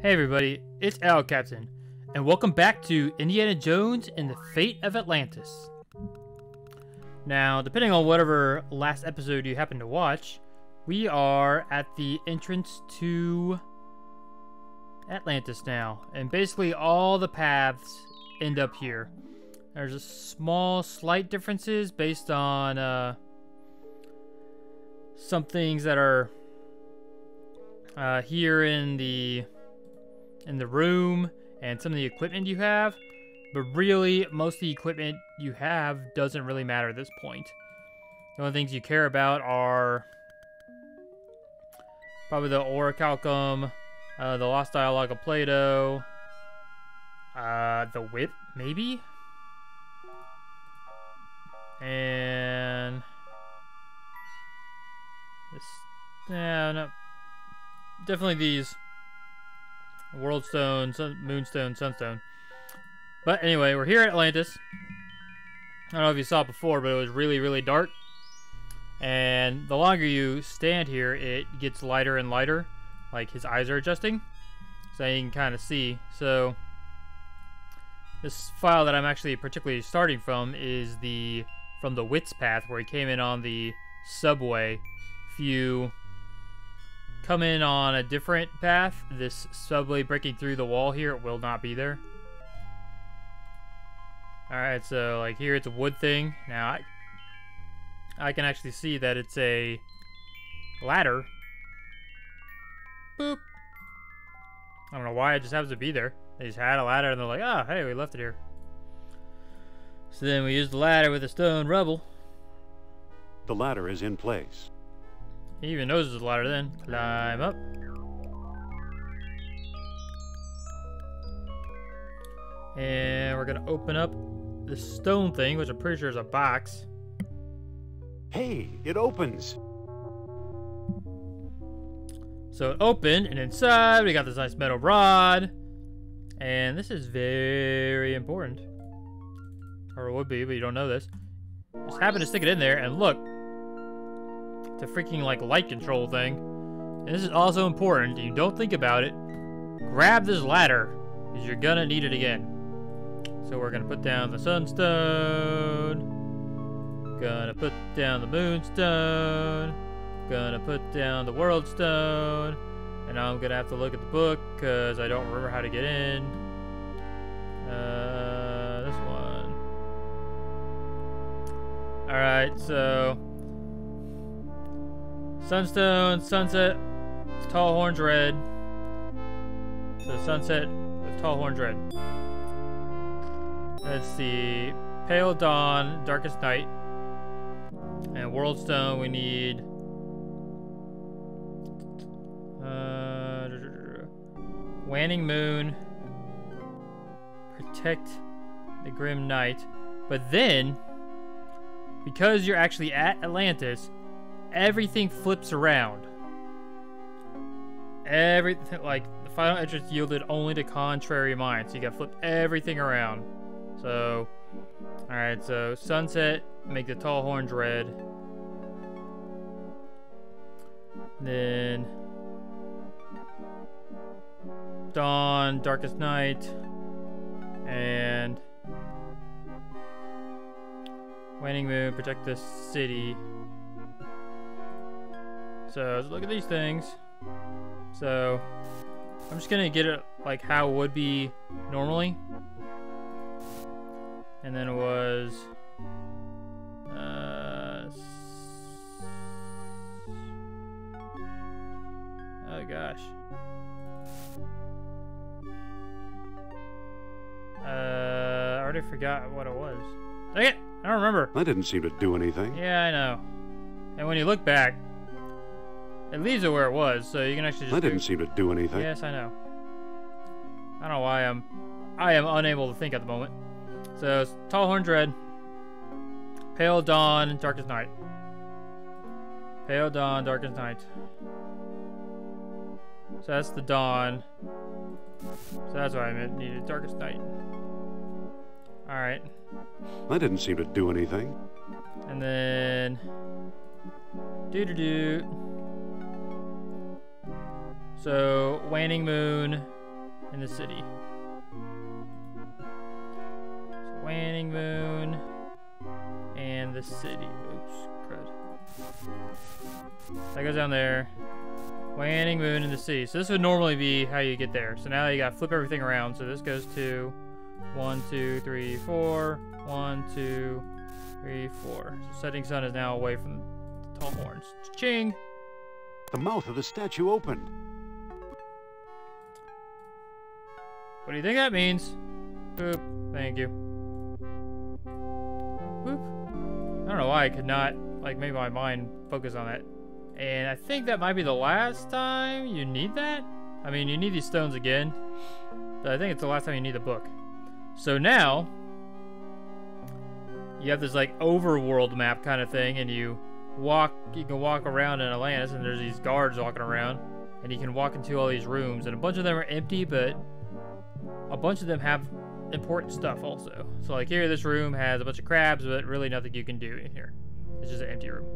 Hey everybody, it's Owlcaptain, and welcome back to Indiana Jones and the Fate of Atlantis. Now, depending on whatever last episode you happen to watch, we are at the entrance to Atlantis now, and basically all the paths end up here. There's a small, slight differences based on some things that are here in the room and some of the equipment you have, but really most of the equipment you have doesn't really matter at this point. The only things you care about are probably the orichalcum, the lost dialogue of Plato, the whip maybe, and this, no, definitely these. World Stone, Moonstone, Sunstone. But anyway, we're here at Atlantis. I don't know if you saw it before, but it was really, really dark. And the longer you stand here, it gets lighter and lighter. Like his eyes are adjusting. So you can kind of see. So this file that I'm actually particularly starting from is from the wits path, where he came in on the subway. If you come in on a different path, this subway breaking through the wall here, it will not be there. Alright, so like here it's a wood thing. Now I can actually see that it's a ladder. Boop. I don't know why it just happens to be there. They just had a ladder and they're like, oh, hey, we left it here. So then we use the ladder with the stone rubble. The ladder is in place. He even knows there's a ladder then. Climb up. And we're gonna open up this stone thing, which I'm pretty sure is a box. Hey, it opens! So it opened, and inside we got this nice metal rod. And this is very important. Or it would be, but you don't know this. Just happen to stick it in there, and look. It's a freaking like light control thing. And this is also important. You don't think about it. Grab this ladder, because you're gonna need it again. So we're gonna put down the sunstone. Gonna put down the moonstone. Gonna put down the world stone. And I'm gonna have to look at the book, because I don't remember how to get in. This one. Alright, so Sunstone, sunset, tall horns red. So sunset with tall horns red. Let's see. Pale dawn, darkest night. And world stone we need. Waning moon. Protect the grim night. But then, because you're actually at Atlantis, everything flips around. Everything, like, the final entrance yielded only to contrary minds. So you gotta flip everything around. So, alright, so sunset, make the tall horns red. Then dawn, darkest night. And waning moon, protect the city. So let's look at these things. So I'm just gonna get it like how it would be normally. And then it was oh gosh. I already forgot what it was. Dang it! I don't remember. That didn't seem to do anything. Yeah, I know. And when you look back, it leaves it where it was, so you can actually just That didn't seem to do anything. Yes, I know. I don't know why I am unable to think at the moment. So it's tall horns red. Pale dawn, darkest night. Pale dawn, darkest night. So that's the dawn. So that's why I needed darkest night. Alright. That didn't seem to do anything. And then doo-doo-doo. So, waning moon, in the city. So waning moon and the city. Oops, crud. That goes down there. Waning moon in the city. So this would normally be how you get there. So now you gotta flip everything around. So this goes to 1, 2, 3, 4. 1, 2, 3, 4. So setting sun is now away from the tall horns. Ching! The mouth of the statue opened. What do you think that means? Boop. Thank you. Boop. I don't know why I could not, like, make my mind focus on that. And I think that might be the last time you need that. I mean, you need these stones again. But I think it's the last time you need the book. So now, you have this, like, overworld map kind of thing, and you can walk around in Atlantis, and there's these guards walking around, and you can walk into all these rooms, and a bunch of them are empty, but a bunch of them have important stuff also. So like here, this room has a bunch of crabs, but really nothing you can do in here. It's just an empty room.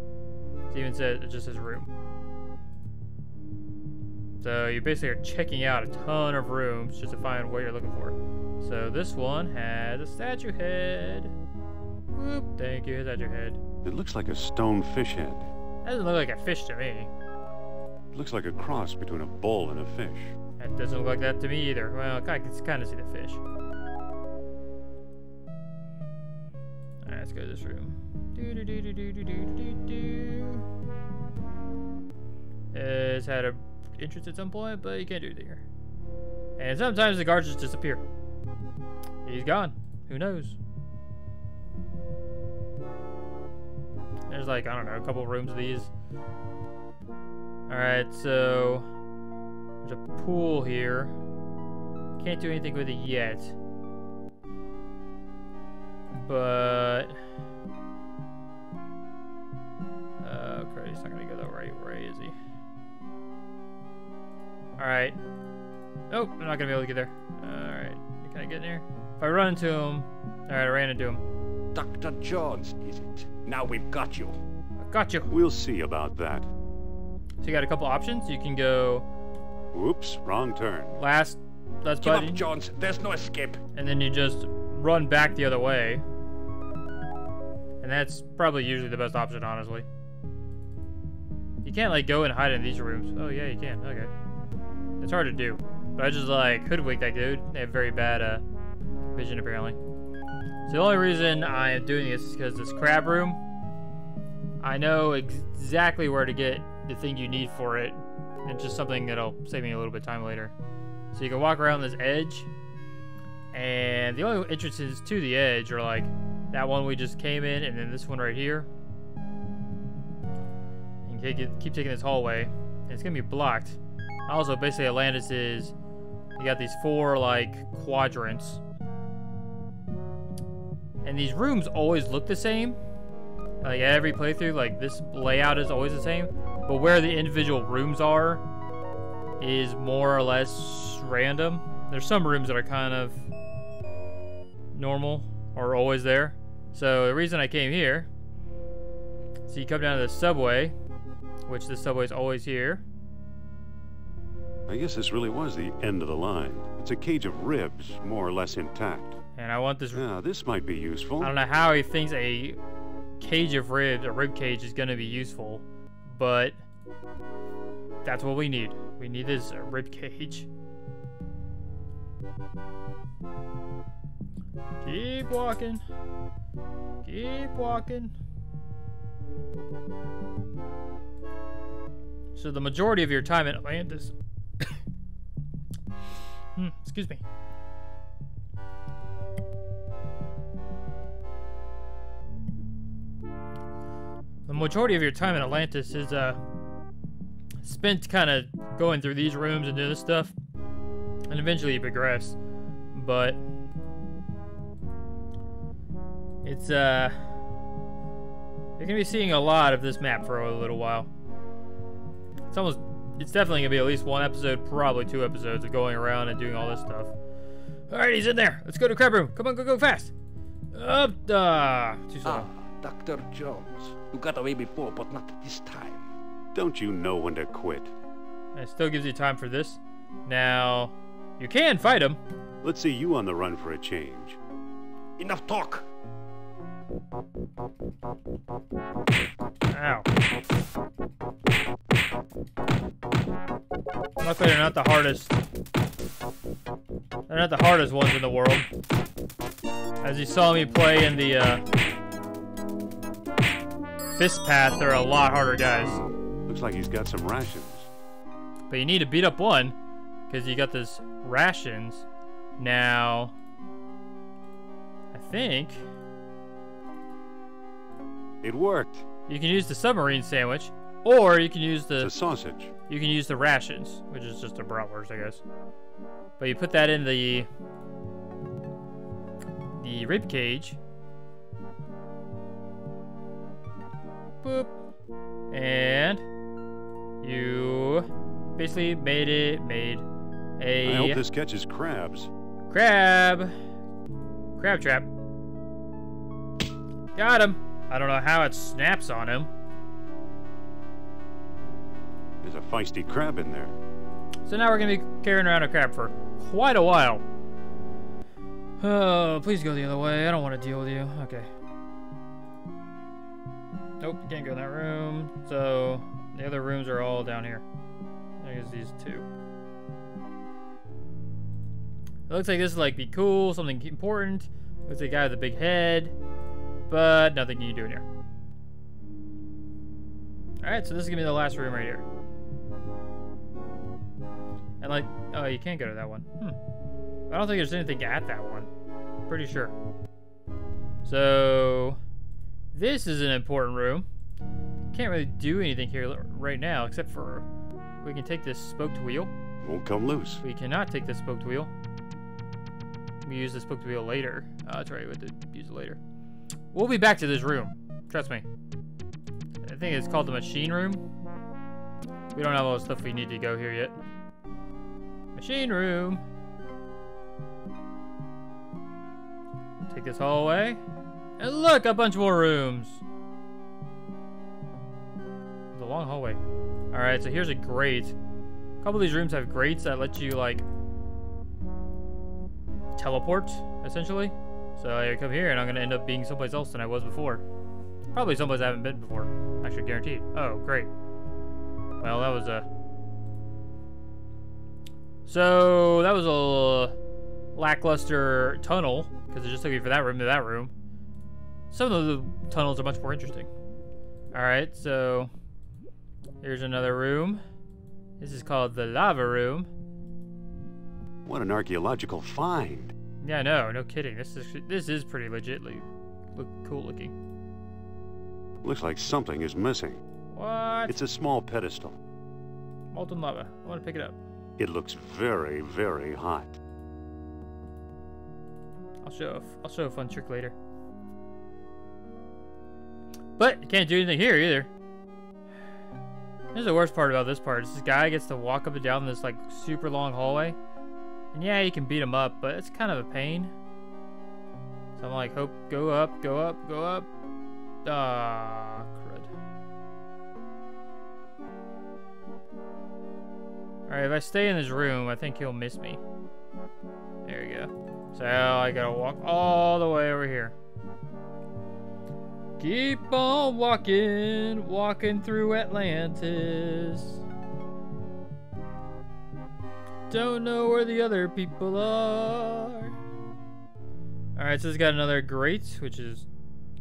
It even says, it just says room. So you basically are checking out a ton of rooms just to find what you're looking for. So this one has a statue head. Whoop, thank you, statue head. It looks like a stone fish head. That doesn't look like a fish to me. It looks like a cross between a bull and a fish. That doesn't look like that to me either. Well, I can kind of see the fish. Alright, let's go to this room. It's had a entrance at some point, but you can't do anything here. And sometimes the guards just disappear. He's gone. Who knows? There's like, I don't know, a couple rooms of these. Alright, so there's a pool here. Can't do anything with it yet. But okay, he's not gonna go the right way, is he? Alright. Nope, I'm not gonna be able to get there. Alright, can I get in there? If I run into him. Alright, I ran into him. Dr. Jones, is it? Now we've got you. I got you. We'll see about that. So you got a couple options. You can go Whoops, wrong turn. last Give button, up, Jones. There's no escape. and then you just run back the other way. And that's probably usually the best option, honestly. You can't like go and hide in these rooms. Oh yeah, you can. Okay. It's hard to do. But I just like hoodwink that dude. They have very bad vision apparently. So the only reason I am doing this is because this crab room, I know exactly where to get the thing you need for it. And just something that'll save me a little bit of time later. So you can walk around this edge, and the only entrances to the edge are like that one we just came in, and then this one right here. And keep taking this hallway, and it's gonna be blocked. Also, basically Atlantis is, you got these 4 like quadrants, and these rooms always look the same. Like every playthrough, like this layout is always the same, but where the individual rooms are is more or less random. There's some rooms that are kind of normal or always there. So the reason I came here, so you come down to the subway, which the subway is always here. I guess this really was the end of the line. It's a cage of ribs, more or less intact. And I want this. Yeah, this might be useful. I don't know how he thinks a cage of ribs, a rib cage, is going to be useful, but that's what we need. We need this rib cage. Keep walking. Keep walking. So the majority of your time in Atlantis... excuse me. The majority of your time in Atlantis is spent kind of going through these rooms and doing this stuff, and eventually you progress. But it's you're gonna be seeing a lot of this map for a little while. It's definitely gonna be at least 1 episode, probably 2 episodes of going around and doing all this stuff. All right, he's in there. Let's go to crab room. Come on, go fast. Up, too slow. Dr. Jones. You got away before, but not this time. Don't you know when to quit? And it still gives you time for this. Now, You can fight him. Let's see you on the run for a change. Enough talk. Ow. Luckily, they're not the hardest. They're not the hardest ones in the world. As you saw me play in the Fist Path, they're a lot harder guys. Looks like he's got some rations. But you need to beat up one, because you got this rations. Now, I think It worked. you can use the submarine sandwich, or you can use the It's a sausage. you can use the rations, which is just a bratwurst, I guess. But you put that in the rib cage. Boop. And you basically made I hope a this catches crabs. crab trap. Got him. I don't know how it snaps on him. There's a feisty crab in there. So now we're gonna be carrying around a crab for quite a while. Oh, please go the other way. I don't want to deal with you. Okay. Nope, you can't go in that room. So the other rooms are all down here. I guess these two. It looks like this is like be cool, something important. Looks like a guy with a big head, but nothing you can do in here. All right, so this is gonna be the last room right here. And like, oh, you can't go to that one. I don't think there's anything at that one. Pretty sure. So this is an important room. Can't really do anything here right now, except for we can take this spoked wheel. Won't come loose. We cannot take this spoked wheel. We use the spoked wheel later. That's right, we have to use it later. We'll be back to this room. Trust me. I think it's called the machine room. We don't have all the stuff we need to go here yet. Machine room. Take this hallway. And look, a bunch more rooms. It's a long hallway. Alright, so here's a grate. A couple of these rooms have grates that let you, like, teleport, essentially. So I come here and I'm going to end up being someplace else than I was before. Probably someplace I haven't been before. Actually, guaranteed. Oh, great. Well, that was a... So, that was a lackluster tunnel, because it just took me from that room to that room. Some of the tunnels are much more interesting. Alright, so here's another room. This is called the lava room. What an archaeological find. Yeah, no kidding. This is pretty legitly cool looking. Looks like something is missing. What? It's a small pedestal. Molten lava. I want to pick it up. It looks very, very hot. I'll show a fun trick later. But you can't do anything here either. Here's the worst part about this part. Is this guy gets to walk up and down this like super long hallway. And yeah, you can beat him up, but it's kind of a pain. So I'm like, go up, go up, go up. Ah, crud. Alright, if I stay in this room, I think he'll miss me. There you go. So I gotta walk all the way over here. Keep on walking through Atlantis. Don't know where the other people are. Alright, so it's got another grate, which is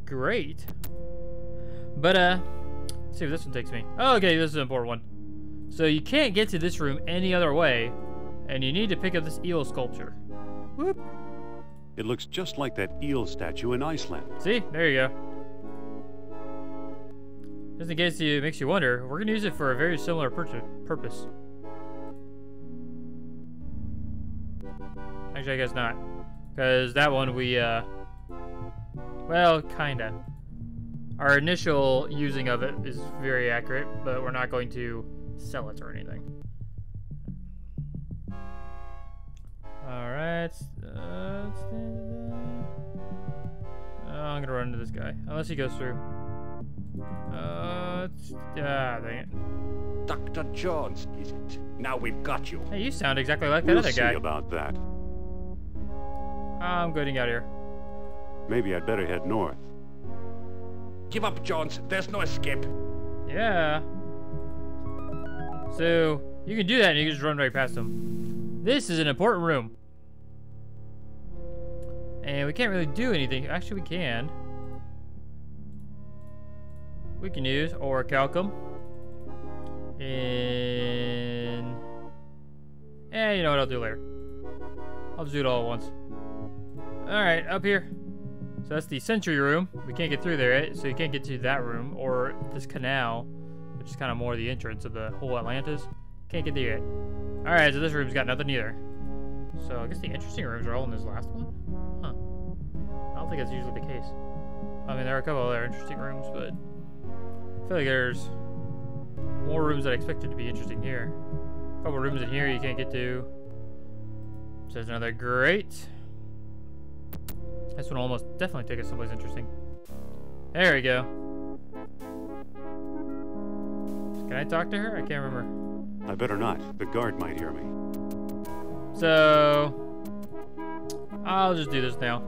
great. But, let's see if this one takes me. Oh, okay, this is an important one. So you can't get to this room any other way, and you need to pick up this eel sculpture. Whoop. It looks just like that eel statue in Iceland. See? There you go. Just in case it makes you wonder, we're going to use it for a very similar purpose. Actually, I guess not. Because that one we, well, kinda. Our initial using of it is very accurate, but we're not going to sell it or anything. Alright. I'm gonna run into this guy. Unless he goes through. Dang it. Dr. Jones, is it? Now we've got you. Hey, you sound exactly like that We'll other see guy. about that. I'm getting out of here. Maybe I'd better head north. Give up, Jones. There's no escape. Yeah. So, you can do that and you can just run right past them. This is an important room. And we can't really do anything. Actually, we can. We can use orichalcum. And... eh, you know what, I'll do later. I'll just do it all at once. Alright, up here. So that's the Sentry room. We can't get through there, right? So you can't get to that room or this canal, which is kind of more the entrance of the whole Atlantis. Can't get there yet. Alright, so this room's got nothing either. So I guess the interesting rooms are all in this last one? Huh. I don't think that's usually the case. I mean, there are a couple other interesting rooms, but I feel like there's more rooms that I expected to be interesting here. A couple rooms in here you can't get to. So there's another grate. This one will almost definitely take us someplace interesting. There we go. Can I talk to her? I can't remember. I better not. The guard might hear me. So I'll just do this now.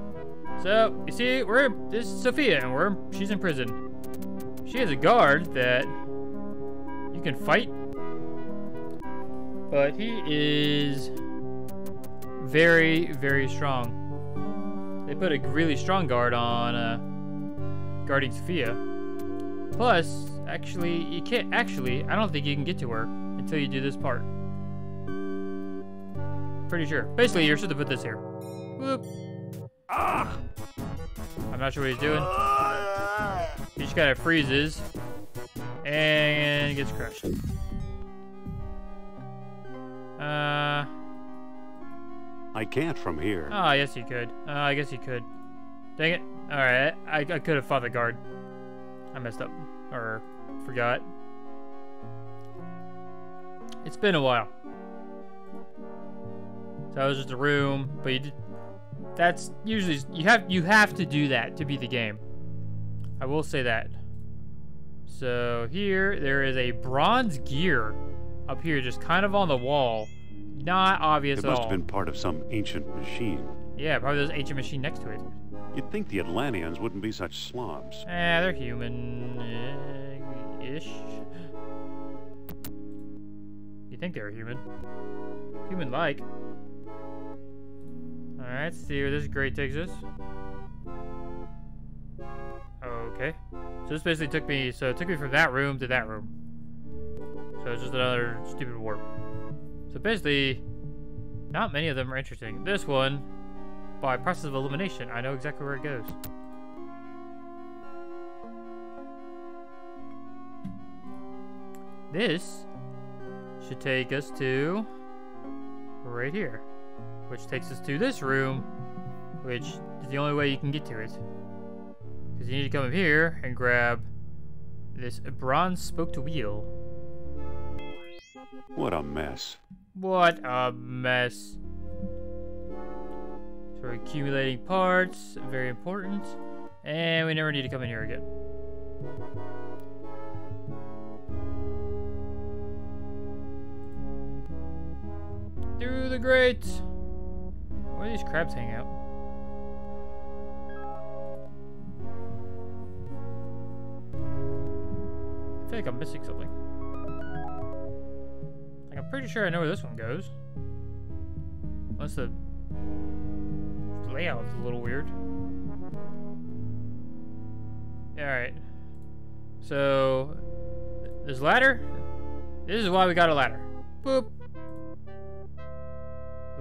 So you see, this is Sophia, and she's in prison. She has a guard that you can fight, but he is very, very strong. They put a really strong guard on guarding Sophia. Plus, actually, you can't. Actually, I don't think you can get to her until you do this part. Pretty sure. Basically, you're supposed to put this here. Whoop. Ah! I'm not sure what he's doing. He just kind of freezes and gets crushed. I can't from here. Oh, yes, you could. I guess you could. Dang it. Alright, I could have fought the guard. I messed up. Or forgot. It's been a while. So that was just a room, but that's usually you have to do that to beat the game. I will say that. So here there is a bronze gear up here, just kind of on the wall. Not obvious at all. It must have been part of some ancient machine. Yeah, probably there's an ancient machine next to it. You'd think the Atlanteans wouldn't be such slobs. They're human-ish. You think they're human? Human-like. Alright, let's see where this grate takes us. Okay. So this basically took me from that room to that room. So it's just another stupid warp. So basically, not many of them are interesting. This one, by process of elimination, I know exactly where it goes. This should take us to right here, which takes us to this room, which is the only way you can get to it. Because you need to come up here and grab this bronze spoked wheel. What a mess. What a mess. So we're accumulating parts, very important. And we never need to come in here again. Through the grate. Where do these crabs hang out? I feel like I'm missing something. Like, I'm pretty sure I know where this one goes. Unless the layout is a little weird. Alright. So, this ladder. This is why we got a ladder. Boop.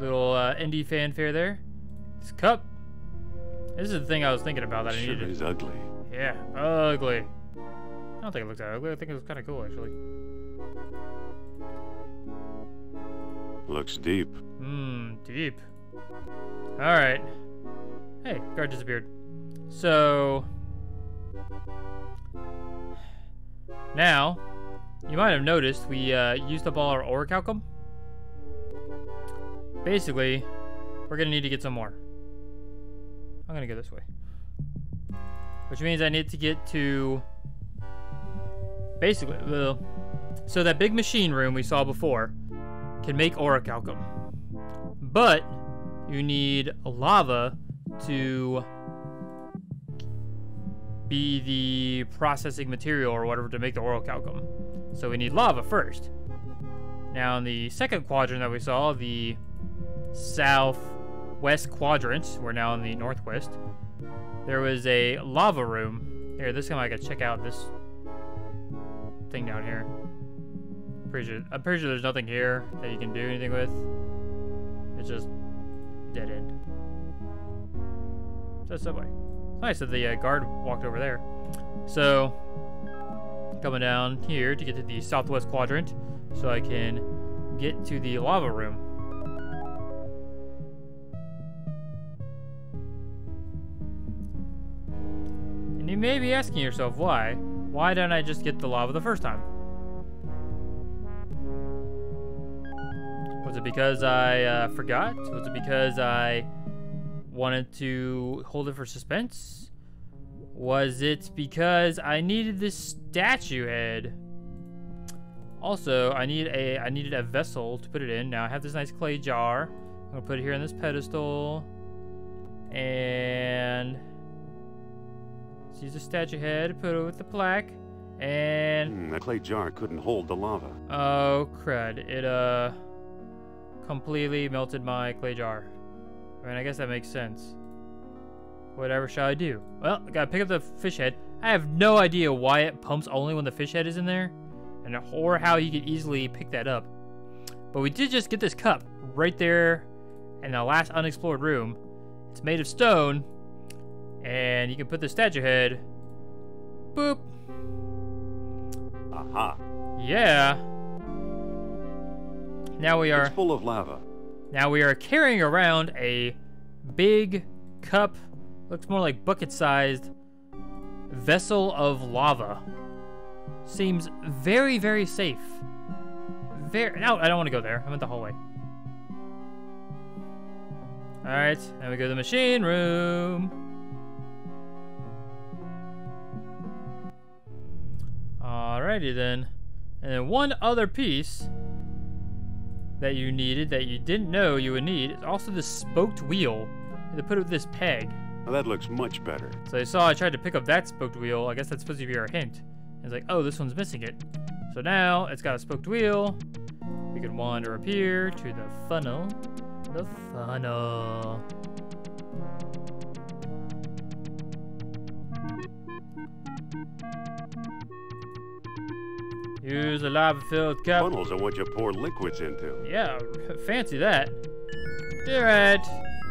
Little Indy fanfare there. This cup. This is the thing I was thinking about that I needed. Sure is ugly. Yeah, ugly. I don't think it looks that ugly. I think it looks kind of cool, actually. Looks deep. Deep. Alright. Hey, guard disappeared. So... now, you might have noticed we used up all our orichalcum. Basically, we're going to need to get some more. I'm going to go this way. Which means I need to get to... basically, well, So that big machine room we saw before can make orichalcum. But you need lava to be the processing material or whatever to make the orichalcum. So we need lava first. Now in the second quadrant that we saw, the southwest quadrant, we're now in the northwest, there was a lava room. Here, this time I could check out this thing down here. I'm pretty sure there's nothing here that you can do anything with. It's just dead end. So subway. Nice that the guard walked over there. So, coming down here to get to the southwest quadrant so I can get to the lava room. And you may be asking yourself why. Why didn't I just get the lava the first time? Was it because I forgot? Was it because I wanted to hold it for suspense? Was it because I needed this statue head? Also, I needed a vessel to put it in. Now I have this nice clay jar. I'm gonna put it here on this pedestal. And let's use the statue head, put it with the plaque. And that clay jar couldn't hold the lava. oh crud. It completely melted my clay jar. I mean, I guess that makes sense. Whatever shall I do? Well, I gotta pick up the fish head. I have no idea why it pumps only when the fish head is in there, or how you could easily pick that up. But we did just get this cup right there in the last unexplored room. It's made of stone, and you can put the statue head. Boop. Aha. Yeah. Now we are. It's full of lava. Now we are carrying around a big cup, looks more like bucket-sized vessel of lava. Seems very, very safe. No, I don't want to go there. I'm at the hallway. Alright, now we go to the machine room. Alrighty then. And then one other piece that you needed that you didn't know you would need is also the spoked wheel. To put it with this peg. Well, that looks much better. So I saw I tried to pick up that spoked wheel. I guess that's supposed to be our hint. It's like, oh, this one's missing it. So now it's got a spoked wheel. We can wander up here to the funnel. The funnel. Use a lava-filled cup. Funnels are what you pour liquids into. Yeah, fancy that. Alright.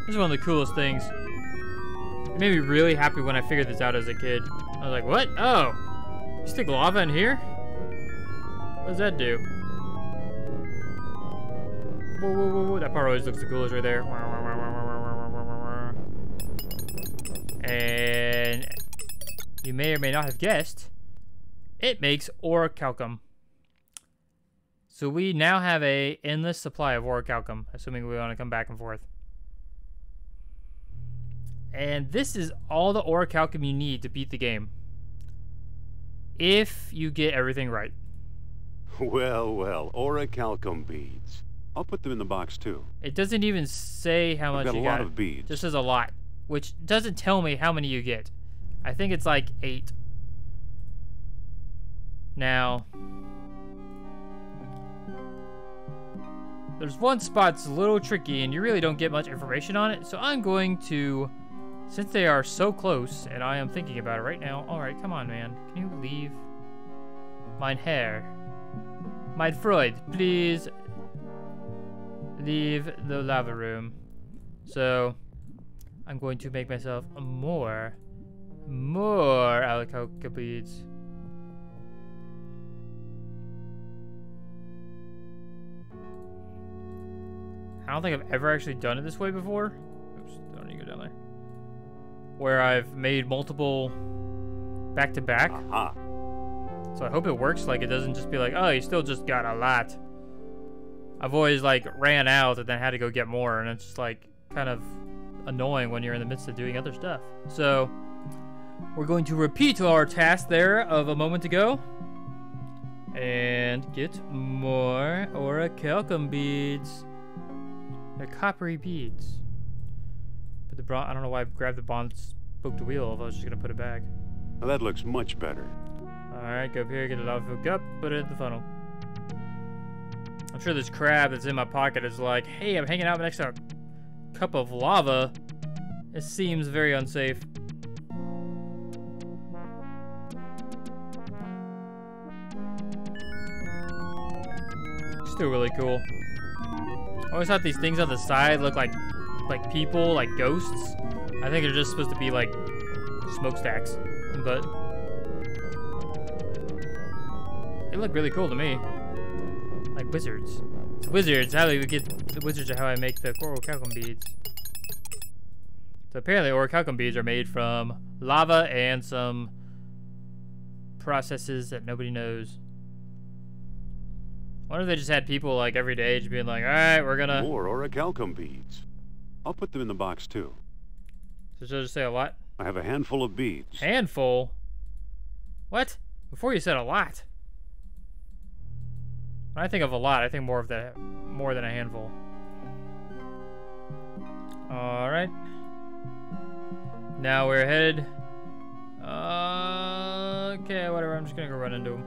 This is one of the coolest things. It made me really happy when I figured this out as a kid. I was like, what? Oh, you stick lava in here? What does that do? Whoa, whoa, whoa, whoa. That part always looks the coolest right there. And you may or may not have guessed, it makes orichalcum. So we now have a endless supply of orichalcum, assuming we want to come back and forth. And this is all the orichalcum you need to beat the game. If you get everything right. Well, well, orichalcum beads. I'll put them in the box too. It doesn't even say how much you got. I've got a lot of beads. It just says a lot, which doesn't tell me how many you get. I think it's like 8. Now, there's one spot that's a little tricky and you really don't get much information on it, so I'm going to, since they are so close and I am thinking about it right now. Alright, come on, man. Can you leave? Mein Herr. Mein Freud, please leave the lava room. So, I'm going to make myself more alcohol beads. I don't think I've ever actually done it this way before. Oops, don't need to go down there. Where I've made multiple back-to-back. Aha. So I hope it works, like it doesn't just be like, oh, you still just got a lot. I've always like ran out and then had to go get more, and it's just like kind of annoying when you're in the midst of doing other stuff. So we're going to repeat our task there of a moment ago. And get more orichalcum beads. They're coppery beads. But the I don't know why I grabbed the bond spoke to wheel if I was just gonna put it back. Now that looks much better. Alright, go up here, get a lava cup, put it in the funnel. I'm sure this crab that's in my pocket is like, hey, I'm hanging out next to a cup of lava. It seems very unsafe. Still really cool. I always thought these things on the side look like people, like ghosts. I think they're just supposed to be like smokestacks, but they look really cool to me. Like wizards. It's wizards. How do we get the wizards are how I make the orichalcum beads. So apparently orichalcum beads are made from lava and some processes that nobody knows. I wonder if they just had people like every day just being like, alright, we're gonna... More orichalcum beads. I'll put them in the box too. So should I just say a lot? I have a handful of beads. Handful? What? Before you said a lot. When I think of a lot, I think more than a handful. Alright. Now we're headed... okay, whatever, I'm just gonna go run into him.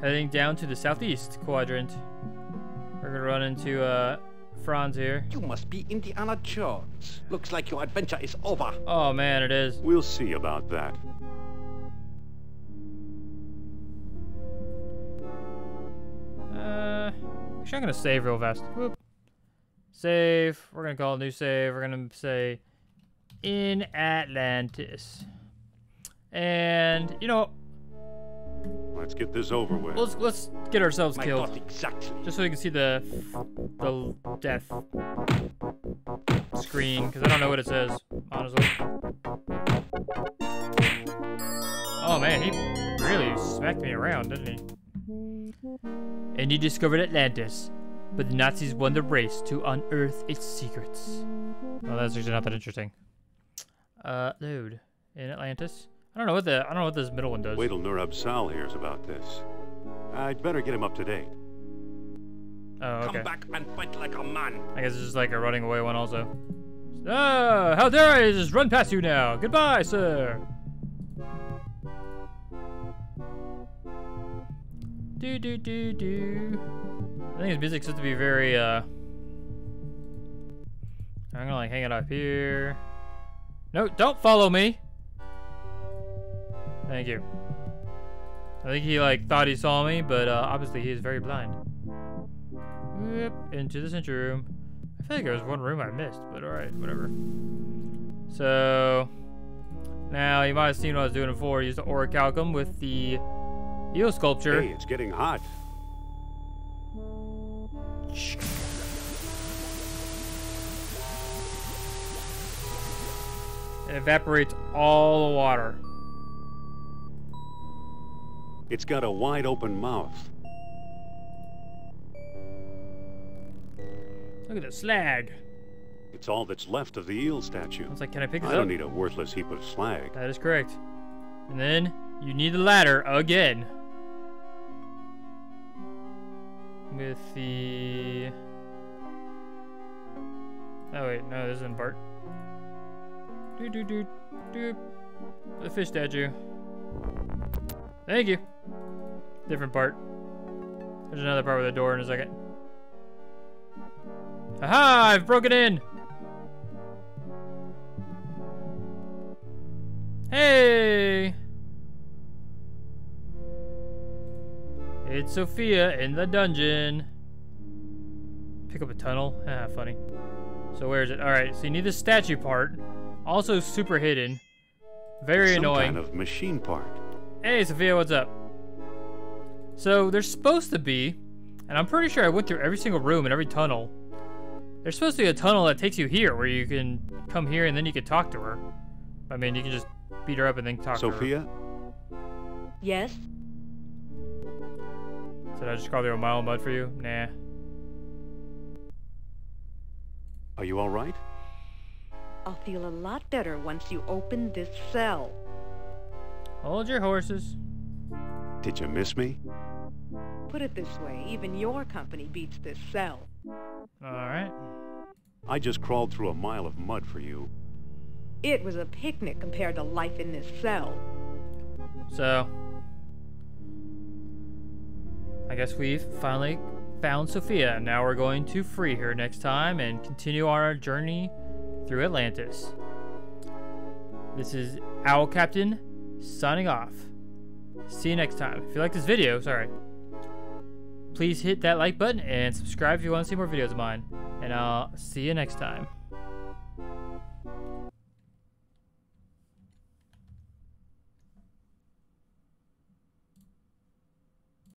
Heading down to the southeast quadrant. We're gonna run into, Franz here. You must be Indiana Jones. Looks like your adventure is over. Oh man, it is. We'll see about that. Actually, I'm gonna save real fast. Whoop. Save. We're gonna call it new save. We're gonna say in Atlantis. And you know, Let's get this over with. let's get ourselves My killed, thought exactly. just so we can see the death screen, because I don't know what it says, honestly. Oh man, he really smacked me around, didn't he? And he discovered Atlantis, but the Nazis won the race to unearth its secrets. Well, that's actually not that interesting. Load in Atlantis. I don't know what this middle one does. Wait till Nur Absal hears about this. I'd better get him up to date. Oh, okay. Come back and fight like a man. I guess it's just like a running away one also. Ah, how dare I just run past you now? Goodbye, sir. Do do do do. I think his music's supposed to be very I'm gonna like hang it up here. No, don't follow me. Thank you. I think he like thought he saw me, but obviously he is very blind. Whoop, into the sentry room. I feel like there was one room I missed, but alright, whatever. So now you might have seen what I was doing before. I used the orichalcum with the eel sculpture. Hey, it's getting hot. It evaporates all the water. It's got a wide open mouth. Look at the slag. It's all that's left of the eel statue. I was like, can I pick this I up? don't need a worthless heap of slag. That is correct. And then you need the ladder again. With the... Oh wait, no, this isn't Bart. Do do do do. The fish statue. Thank you. Different part. There's another part with a door in a second. Aha! I've broken in! Hey! It's Sophia in the dungeon. Pick up a tunnel. Ah, funny. So where is it? Alright, so you need the statue part. Also super hidden. Very annoying. Some kind of machine part. Hey, Sophia, what's up? So there's supposed to be, and I'm pretty sure I went through every single room and every tunnel. There's supposed to be a tunnel that takes you here, where you can come here and then you can talk to her. I mean, you can just beat her up and then talk to her. Sophia? Yes? Did I just call through a mile of mud for you? Nah. Are you all right? I'll feel a lot better once you open this cell. Hold your horses. Did you miss me? Put it this way, even your company beats this cell. Alright. I just crawled through a mile of mud for you. It was a picnic compared to life in this cell. So, I guess we've finally found Sophia. Now we're going to free her next time and continue our journey through Atlantis. This is Owlcaptain signing off. See you next time. If you like this video, please hit that like button and subscribe if you want to see more videos of mine. And I'll see you next time.